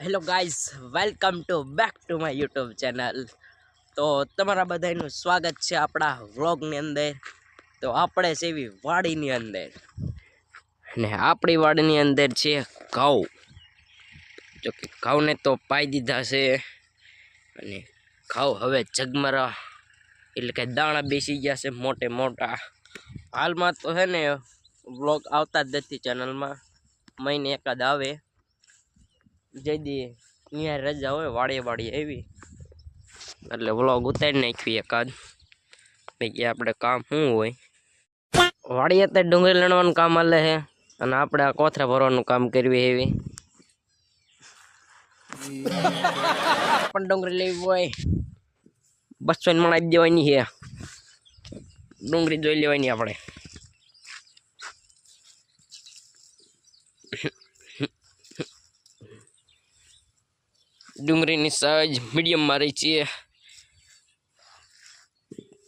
Hello guys, welcome back to my YouTube channel. તો તમારા બધાનું સ્વાગત છે આપણા વ્લોગની અંદર. તો આપણે છે એવી વાડીની અંદર, અને આપણી વાડીની અંદર છે ઘઉં. જો કે ઘઉંને તો પાઈ દીધા છે, અને ઘઉં હવે ઝગમરા એટલે કે દાણા બેસી ગયા છે મોટે મોટા. હાલમાં તો છે ને વ્લોગ આવતા જ નથી ચેનલમાં, મહિને એકાદ આવે. જયદી અહીંયા રજા હોય વાડીએ એવી એટલે વ્લોગ ઉતારી નાખવી એકાદ. બાકી આપણે કામ શું હોય વાડીએ તો ડુંગળી લણવાનું કામ હાલે છે, અને આપણે આ કોથરા ભરવાનું કામ કરવી એવી. પણ ડુંગળી લેવી હોય 200 મણ આપી દેવાની છે. ડુંગળી જોઈ લેવાની આપણે. ડુંગળીની સાઈઝ મીડિયમમાં રહી છે,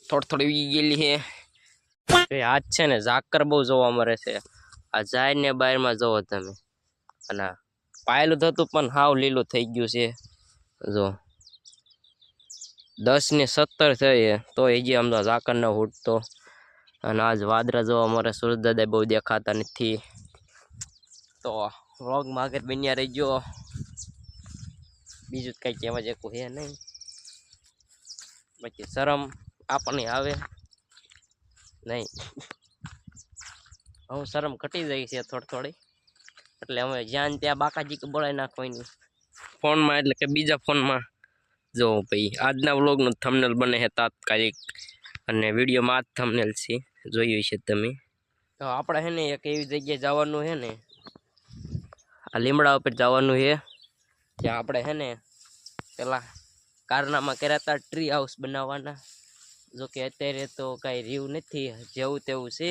થોડી વી ગયેલી છે. આજ છે ને ઝાકર બહુ જોવા મળે છે. આ જાય ને બહારમાં જોવો તમે, અને પાયેલું થતું પણ હાવ લીલું થઈ ગયું છે. જો 10 ને 17 થઈ તો હજી આમ તો ઝાકર ન ઉઠતો. અને આજ વાદળા જોવા મળે, સૂરજ દાદા બહુ દેખાતા નથી. તો વ્લોગમાં આગળ બન્યા રહી ગયો. બીજું કંઈ કહેવા જેવું હે નહીં. બાકી શરમ આપણને આવે નહીં. હું શરમ ઘટી જાય છે થોડી, એટલે અમે જ્યાં ત્યાં બાકાજી કે બોલાવી નાખવાની ફોનમાં, એટલે કે બીજા ફોનમાં. જો ભાઈ આજના વ્લોગનું થંબનેલ બને છે તાત્કાલિક, અને વિડીયોમાં આ જ થંબનેલ છે, જોયું છે તમે. તો આપણે છે ને એક એવી જગ્યાએ જવાનું છે ને, આ લીમડા ઉપર જવાનું છે, ત્યાં આપણે છે ને પેલા કારનામાં કર્યા હતા ટ્રી હાઉસ બનાવવાના. જોકે અત્યારે તો કાંઈ રહ્યું નથી, જેવું તેવું છે.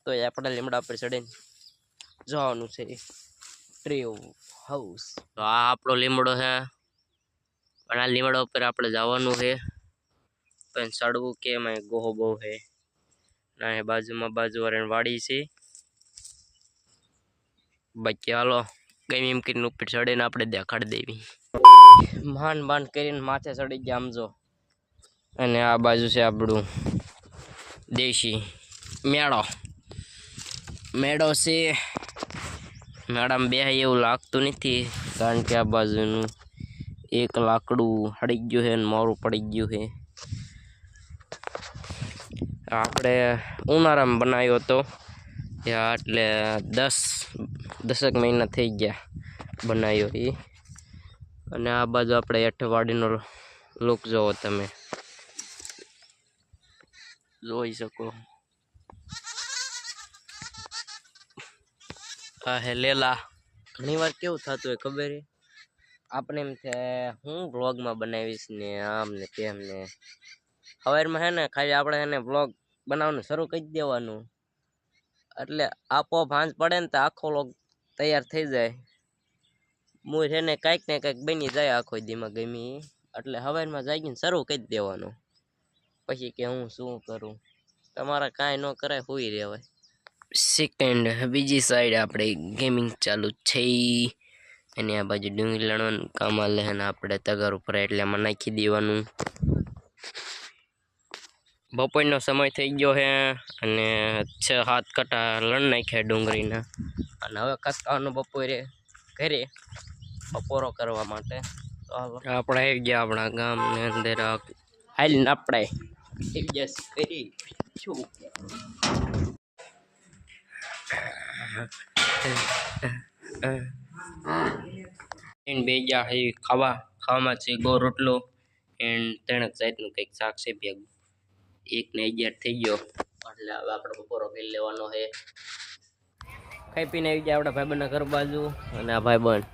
તો એ આપણે લીમડા પર ચડીને જવાનું છે ટ્રી હાઉસ. તો આ આપણો લીમડો છે, પણ આ લીમડા ઉપર આપણે જવાનું છે. પણ ચડવું કે એમાં ગોહો બહુ છે. ના બાજુમાં બાજુવાળાની વાડી છે. બાકી હાલો ગમે એમ કરીને ઉપર ચડીને આપણે દેખાડી દેવી. માંડ કરીને માથે ચડી ગયા આમ જો. અને આ બાજુ છે આપણું દેશી મેળો છે. મેળામાં બેહાય એવું લાગતું નથી, કારણ કે આ બાજુનું એક લાકડું હળી ગયું છે અને મોરું પડી ગયું છે. આપણે ઉનાળામાં બનાવ્યો હતો, એટલે 10 મહિના થઈ ગયા બનાવ્યો એ. અને આ બાજુ આપણે હેઠવાડીનો લુક જોવો તમે, જોઈ શકો. આ હે લેલા. ઘણી વાર કેવું થતું હોય ખબર છે, આપણે એમ થાય હું વ્લોગમાં બનાવીશ ને આમ ને તેમ ને. સવારમાં હે ને ખાલી આપણે એને વ્લોગ બનાવવાનું શરૂ કરી દેવાનું, એટલે આપોઆપ ભાંજ પડે ને તો આખો વ્લોગ તૈયાર થઈ જાય. મૂળ છે ને કાંઈક ને કાંઈક બની જાય આખો દીમાં ગમી, એટલે સવારમાં જાગીને શરૂ કરી દેવાનું. પછી કે હું શું કરું, તમારે કાંઈ ન કરાય, હોઈ રહેવાય. સેકન્ડ બીજી સાઈડ આપણે ગેમિંગ ચાલુ છે, અને આ બાજુ ડુંગળી લણવાનું કામ આલે, અને આપણે તગાર ઉપર એટલે એમાં નાખી દેવાનું. બપોરનો સમય થઈ ગયો છે, અને 6-7 કટા લણ નાખ્યા ડુંગળીના. અને હવે કસકાવાનું બપોરે ઘરે બપોરો કરવા માટે. તો આપણે આવી ગયા આપણા ગામની અંદર. હાલીને આપણે એડજસ્ટ કરી શું બે જા ખાવામાં છે ગો રોટલો એન્ડ 3 જાતનું કંઈક શાક છે ભેગું. 1:11 થઈ ગયો, એટલે હવે આપણે બપોરો કરી લેવાનો છે. ખાઈ પીને આવી ગયા આપણા ભાઈબંધના ઘર બાજુ, અને આ ભાઈબંધ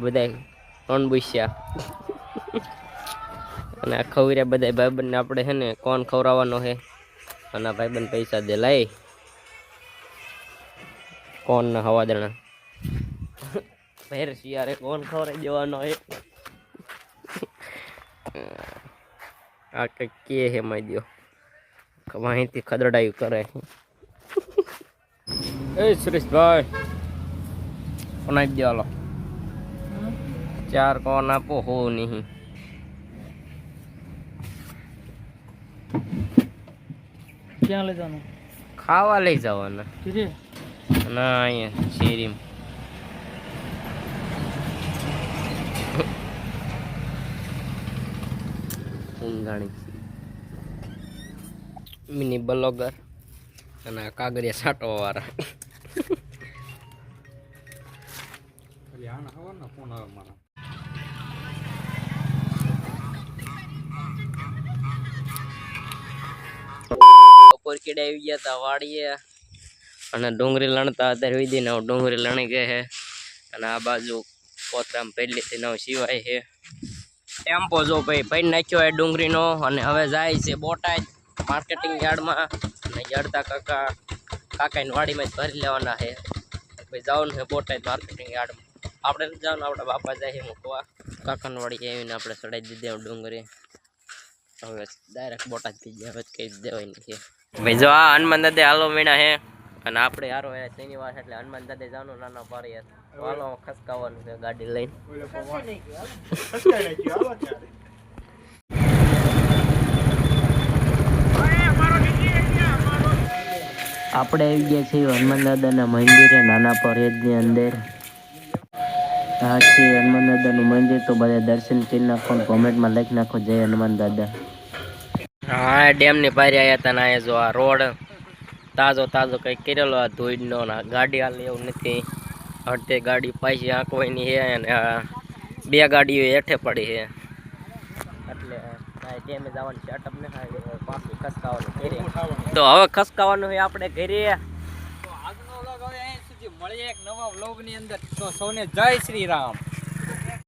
બધા ત્રણ બુસ્યા. અને આ ખવર્યા બધા ભાઈબંધને આપણે છે ને કોણ ખવડાવવાનો છે, અને આ ભાઈબંધ પૈસા દે લાય કોણ ના હવાદણા ભેર શિયારે કોણ ખવડાવી દેવાનો છે. આ કંઈક કે હે મારી દો માહિતી ખદડાયું કરે. એ સુરેશભાઈ બનાવી દો હાલો. 4 કોણ આપો હો નહીં. ક્યાં લઈ જવાનું? ખાવા લઈ જવાના કીધે ના અહીંયા શેરીમાં. ઊંઘાણી મિની બ્લોગર અને આ કાગરિયા છાંટવા વાળા. બપોર કેડે આવી ગયા હતા વાડીએ અને ડુંગળી લણતા અત્યારે વિધિ ને ડુંગળી લણી ગઈ છે. અને આ બાજુ કોતરામાં પહેલેથી નવ સિવાય છે. ટેમ્પો જો ભાઈ પૈન નાખ્યો હોય ડુંગળીનો અને હવે જાય છે બોટાદ માર્કેટિંગ યાર્ડમાં. અને યાર્ડતા કાકાની વાડીમાં જ ભરી લેવાના છે. ભાઈ જવાનું છે બોટાદ માર્કેટિંગ યાર્ડમાં. આપણે નથી જવાનું, આપણા બાપા જાય છે મૂકવા. કાકાની વાડી આવીને આપણે ચડાવી દીધી ડુંગળી. હવે ડાયરેક્ટ બોટાદ થઈ જાય, હવે કહી દેવાય નથી. ભાઈ જો આ હનુમાન દાદા હાલો મીણા છે અને આપણે યારો શનિવાર એટલે હનુમાન દાદા જવાનું નાના પારી હાલો ખસકાવાનું છે ગાડી લઈને. આપણે આવી ગયા છીએ હનુમાન દાદાના મંદિરે નાના પરેડની અંદર. આ છે હનુમાન દાદાનું મંદિર, તો બધા દર્શન કરી નાખો, કોમેન્ટમાં લખી નાખો જય હનુમાન દાદા. હા ડેમની પારી આવ્યા હતા ને અહીંયા જો આ રોડ તાજો તાજો કંઈક કરેલો આ ધોઈનો ગાડી હાલે એવું નથી. અડધે ગાડી પાછી આંકવાની છે અને બે ગાડીઓ હેઠે પડી છે એટલે ડેમે જવાનું સેટઅપ ને પાછું ખસકાવાનું. તો હવે ખસકાવાનું હોય આપણે ઘરે. આજનો વ્લોગ હવે અહીં સુધી મળીએ એક નવા વ્લોગની અંદર. તો સૌને જય શ્રી રામ.